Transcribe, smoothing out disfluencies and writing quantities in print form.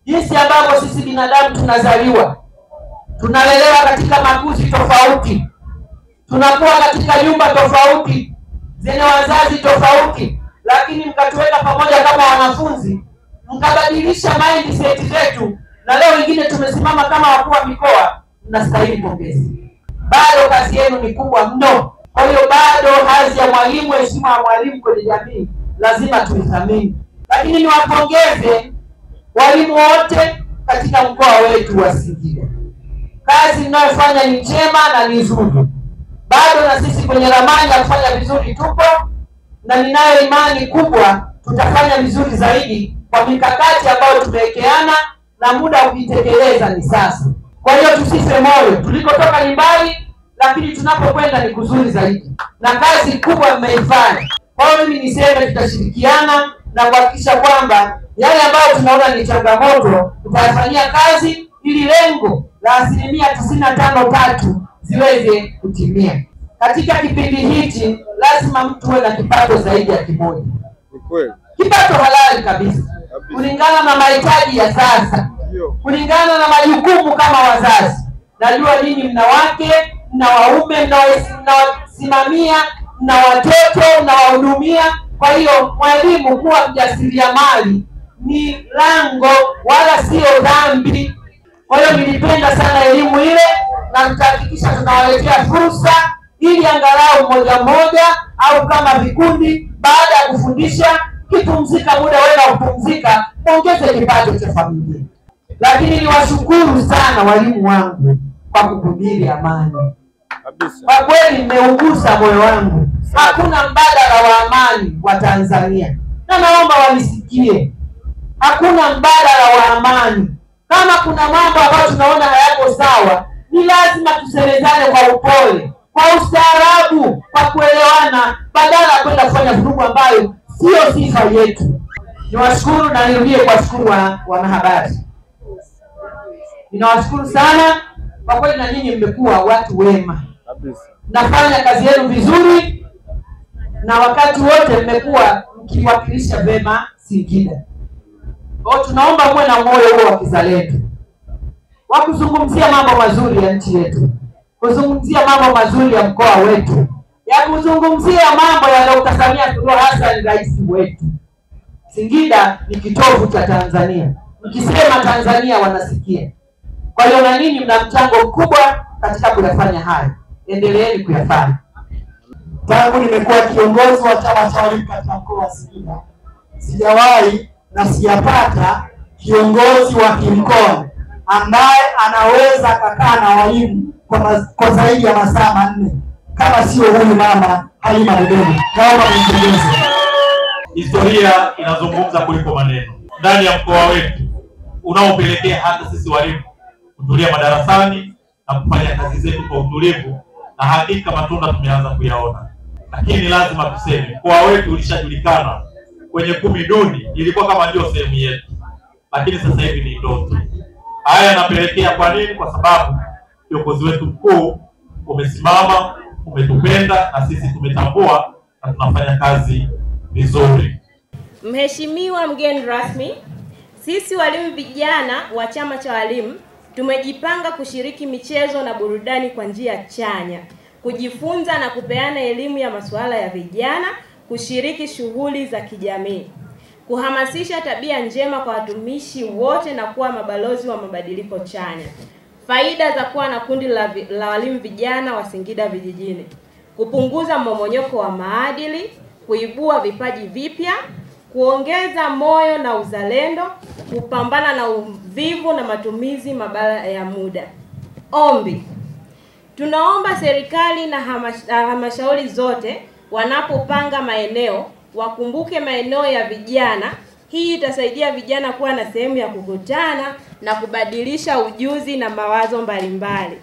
jinsi ambavyo sisi binadamu tunazaliwa, tunalelewa katika makuzi tofauti, tunakuwa katika nyumba tofauti zenye wazazi tofauti, lakini mkatuweka pamoja kama wanafunzi, mkabadilisha mindset zetu, na leo wengine tumesimama kama wakuu wa mikoa. Mnastahili pongezi. Bado kazi yenu ni kubwa mno. Kwa hiyo bado hadhi ya mwalimu, heshima ya mwalimu kwenye jamii lazima tuithamini. Lakini niwapongeze walimu wote katika mkoa wetu wa Singida. Kazi mnayofanya ni njema na ni nzuri. Bado na sisi kwenye ramani ya kufanya vizuri tupo, na ninayo imani kubwa tutafanya vizuri zaidi kwa mikakati ambayo tumewekeana, na muda kuitekeleza ni sasa. Kwa hiyo tusife moyo. Tulikotoka ni mbali, lakini tunapokwenda ni kuzuri zaidi, na kazi kubwa mmeifanya. Kwa hiyo mimi niseme tutashirikiana na kuhakikisha kwamba yale ambayo tunaona ni changamoto tutayafanyia kazi, ili lengo la 95.3 ziweze kutimia. Katika kipindi hichi lazima mtu awe na kipato zaidi ya kimoja. Kipato halali kabisa, kulingana na mahitaji ya sasa, kulingana na majukumu kama wazazi. Najua ninyi mna wake, mna waume, mnawasimamia, mna watoto, mnawahudumia. Kwa hiyo mwalimu kuwa mjasiriamali ni lango wala sio dhambi. Kwa hiyo nilipenda sana elimu ile, na tutahakikisha tunawaletea fursa ili angalau mmoja au kama vikundi, baada ya kufundisha kipumzika, muda wenu kupumzika, ongeze kipato cha familia. Lakini niwashukuru sana walimu wangu kwa kuhubiri amani. Kwa kweli mmeugusa moyo wangu. Hakuna mbadala wa amani wa Tanzania, na naomba wanisikie. Hakuna mbadala wa amani. Kama kuna mambo ambayo tunaona hayako sawa, ni lazima tusemezane kwa upole, kwa ustaarabu, kwa kuelewana, badala ya kwenda kufanya vurugu ambayo sio sifa yetu. Niwashukuru na nirudie kuwashukuru wanahabari. Ninawashukuru sana kwa kweli, na nyinyi mmekuwa watu wema. Nafanya kazi yenu vizuri, na wakati wote mmekuwa mkiwakilisha vema Singida. Kwa tunaomba muwe na moyo huo wa kizalendo, wa kuzungumzia mambo mazuri ya nchi yetu, kuzungumzia mambo mazuri ya mkoa wetu, ya kuzungumzia mambo ya Dr. Samia Suluhu Hassan, rais wetu. Singida ni kitovu cha Tanzania. Mkisema Tanzania wanasikia. Kwa hiyo na ninyi mna mchango mkubwa katika kuyafanya haya. Endeleeni kuyafanya. Tangu nimekuwa kiongozi wa chama cha walimu katika mkoa wa Singida, sijawahi na sijapata kiongozi wa kimkoa ambaye anaweza kukaa na walimu kwa zaidi ya masaa 4 kama sio huyu mama Halima Dede. Naomba mniongeze. Historia inazungumza kuliko maneno. Ndani ya mkoa wetu unaopelekea hata sisi walimu kutulia madarasani na kufanya kazi zetu kwa utulivu, na hakika matunda tumeanza kuyaona. Lakini lazima tuseme mkoa wetu ulishajulikana kwenye 10 duni, ilikuwa kama ndio sehemu yetu, lakini sasa hivi ni ndoto. Haya yanapelekea kwa nini? Kwa sababu viongozi wetu mkuu umesimama, umetupenda, na sisi tumetambua na tunafanya kazi vizuri. Mheshimiwa mgeni rasmi, sisi walimu vijana wa chama cha walimu tumejipanga kushiriki michezo na burudani kwa njia chanya, kujifunza na kupeana elimu ya masuala ya vijana, kushiriki shughuli za kijamii, kuhamasisha tabia njema kwa watumishi wote na kuwa mabalozi wa mabadiliko chanya. Faida za kuwa na kundi la walimu vijana wa Singida vijijini: kupunguza mmomonyoko wa maadili, kuibua vipaji vipya, kuongeza moyo na uzalendo, kupambana na uvivu na matumizi mabaya ya muda. Ombi: tunaomba serikali na halmashauri zote wanapopanga maeneo wakumbuke maeneo ya vijana. Hii itasaidia vijana kuwa na sehemu ya kukutana na kubadilisha ujuzi na mawazo mbalimbali.